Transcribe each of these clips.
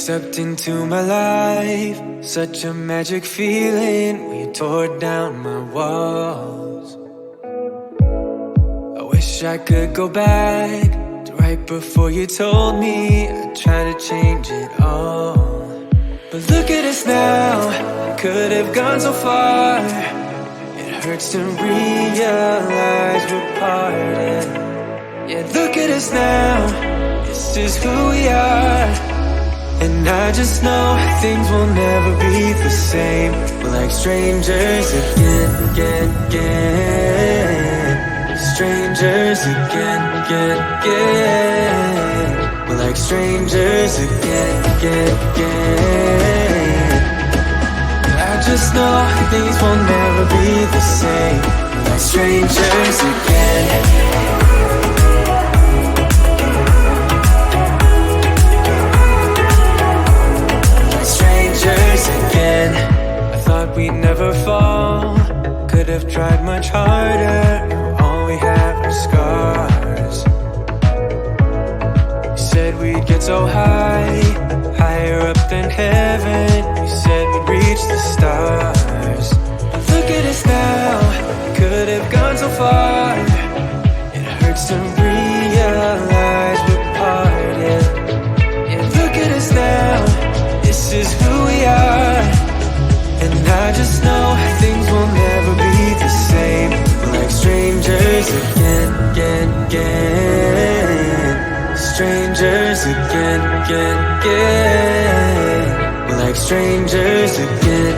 stepped into my life, such a magic feeling when you tore down my walls. I wish I could go back to right before you told me I'd try to change it all. But look at us now, we could have gone so far. It hurts to realize we're parted. Yeah, look at us now, this is who we are. And I just know things will never be the same. We're like strangers again. Strangers again. We're like strangers again. I just know things will never be the same. We're like strangers again. Again, I thought we'd never fall. Could have tried much harder. Now all we have are scars. You said we'd get so high, higher up than heaven. You said we'd reach the stars. But look at us now, could have gone so far. It hurts to realize we're parted. Yeah, look at us now, this is who we are. And I just know things will never be the same. We're like strangers again. Strangers again. We're like strangers again.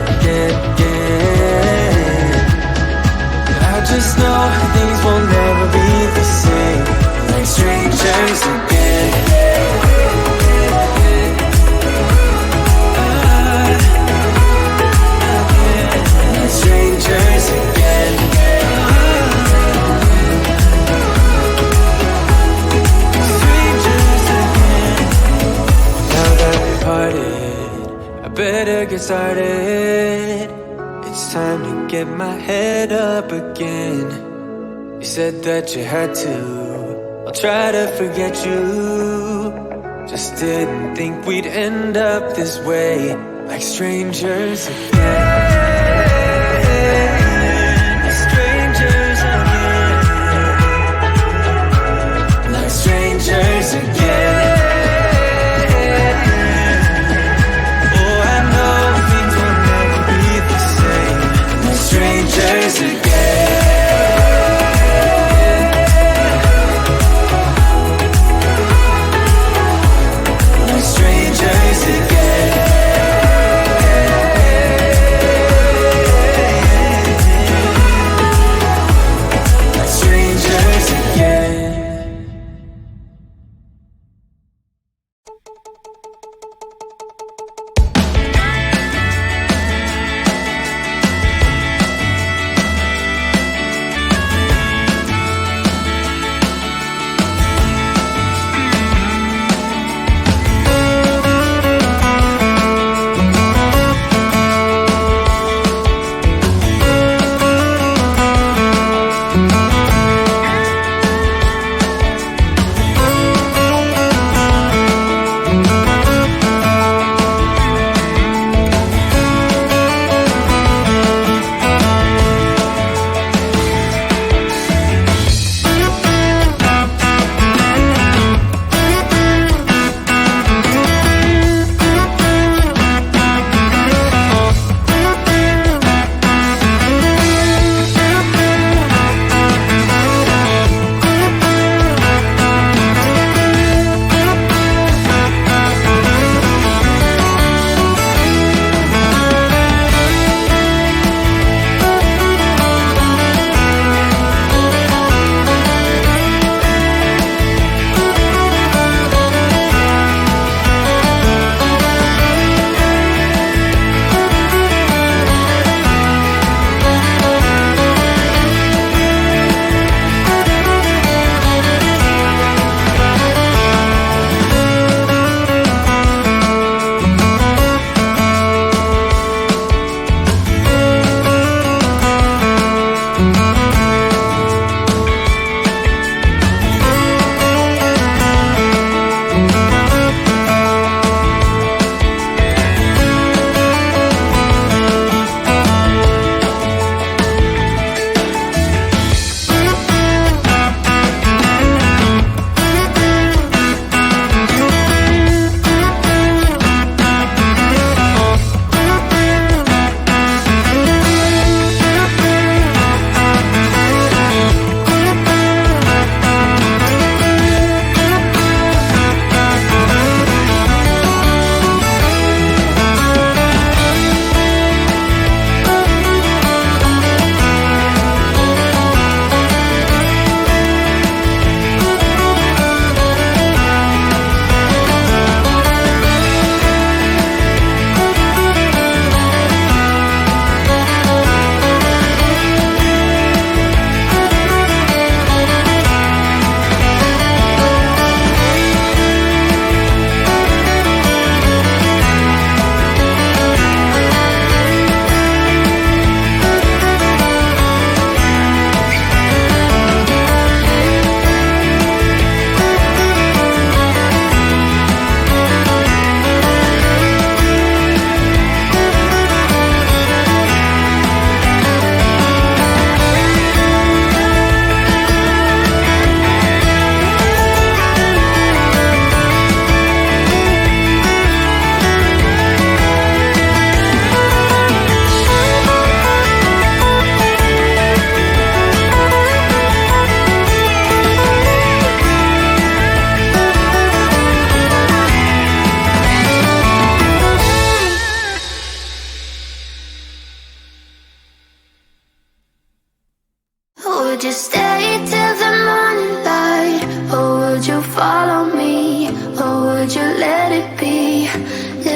I just know things will never be the same. We're like strangers again. Strangers again. Strangers again. Now that we've parted, I better get started. It's time to get my head up again. You said that you had to, I'll try to forget you. Just didn't think we'd end up this way, like strangers again. Strangers again. Oh, I know things will never be the same. We're strangers again. We're strangers again. follow me, or would you let it be?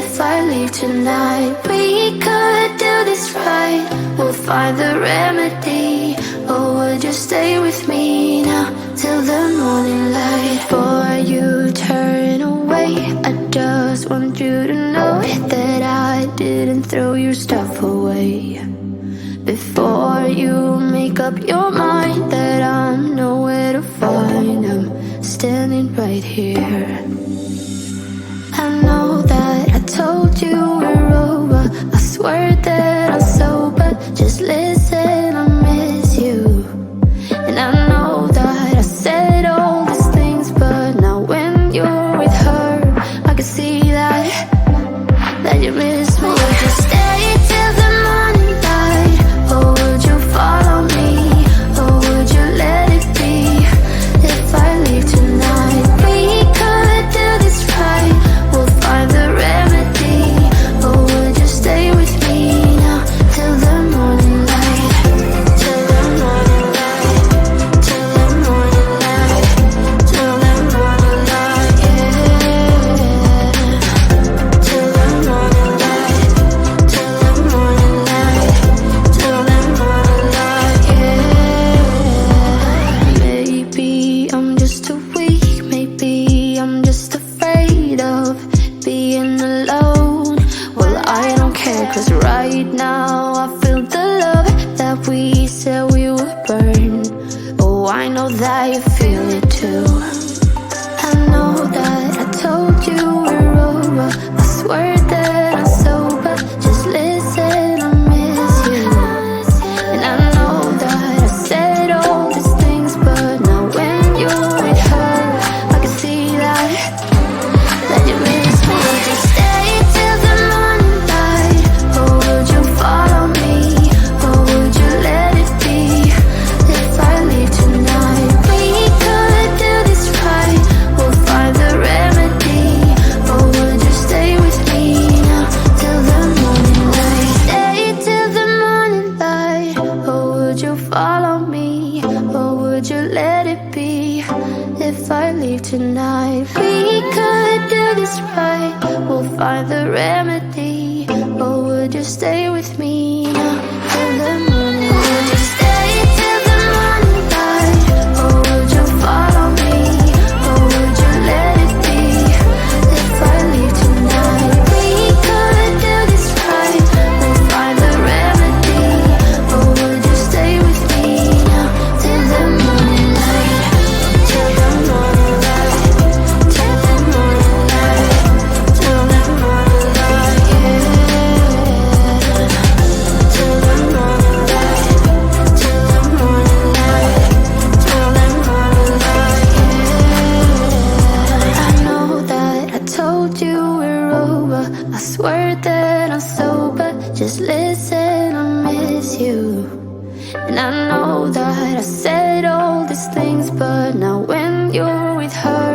If I leave tonight, we could do this right. We'll find the remedy. Or would you stay with me now till the morning light? Before you turn away, I just want you to know that I didn't throw your stuff away. Before you make up your mind that I'm nowhere to find, I'm standing right here. I know that I told you we're over, I swear that I'm sober. Just listen, I miss you. And I know that I said all these things, but now when you're with her, I can see that you miss me. Would you stay till the morning light, or would you follow me, or would you let it be? If I leave tonight, we could do this right. We'll find the remedy. Or would you stay with me now till the morning light? Till the morning light. Till the morning light. Till the morning light, yeah. Till the morning light. Till the morning light. Till the morning light, yeah. Maybe I'm just too weak. Maybe I'm just afraid of being alone. Well, I don't care, 'cause right now I feel the love that we said we would burn. Oh, I know that you feel it too. I know that I told you we're over, I swear that I'm sober. Just listen, I miss you. And I know that I said all these things, but now when you're with her, I can see that you miss me. Would you stay till the morning light, or would you follow me, or would you let it be? If I leave tonight, we could do this right. We'll find the remedy. Or would you stay with me now till the morning light? Stay till the morning light, or would you follow me, or would you let it be? If I leave tonight, we could do this right. We'll find the remedy. Or would you stay with me now till the morning light? Would you stay till the morning light, or would you follow me, or would you let it be? If I leave tonight, we could do this right. We'll find the remedy. Or would you stay with me now till the morning light? Till the morning light. Till the morning light. Till the morning light, yeah. Till the morning light. Till the morning light. Till the morning light, yeah. I know that I told you we're over, I swear that I'm sober. Just listen, I miss you. And I know that I said all these things, but now when you're with her,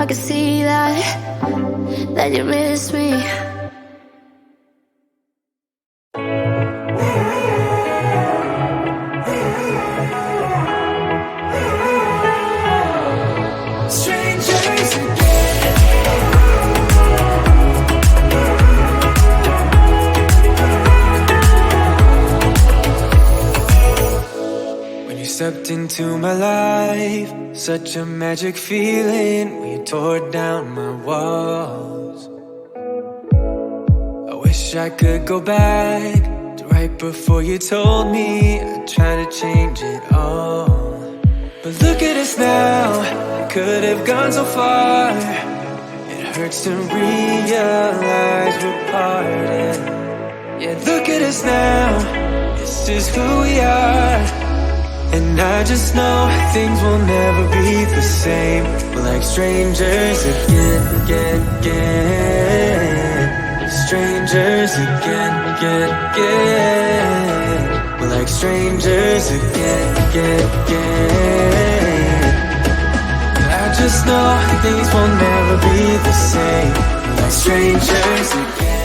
I can see that you miss me. Strangers again. When you stepped into my life, such a magic feeling when you tore down my walls. I wish I could go back to right before you told me I'd try to change it all. But look at us now, could have gone so far. It hurts to realize we're parted. Yeah, look at us now, this is who we are. And I just know things will never be the same. We're like strangers again, again, again. Strangers again, again, again. We're like strangers again, again, again. I just know things will never be the same. We're like strangers again.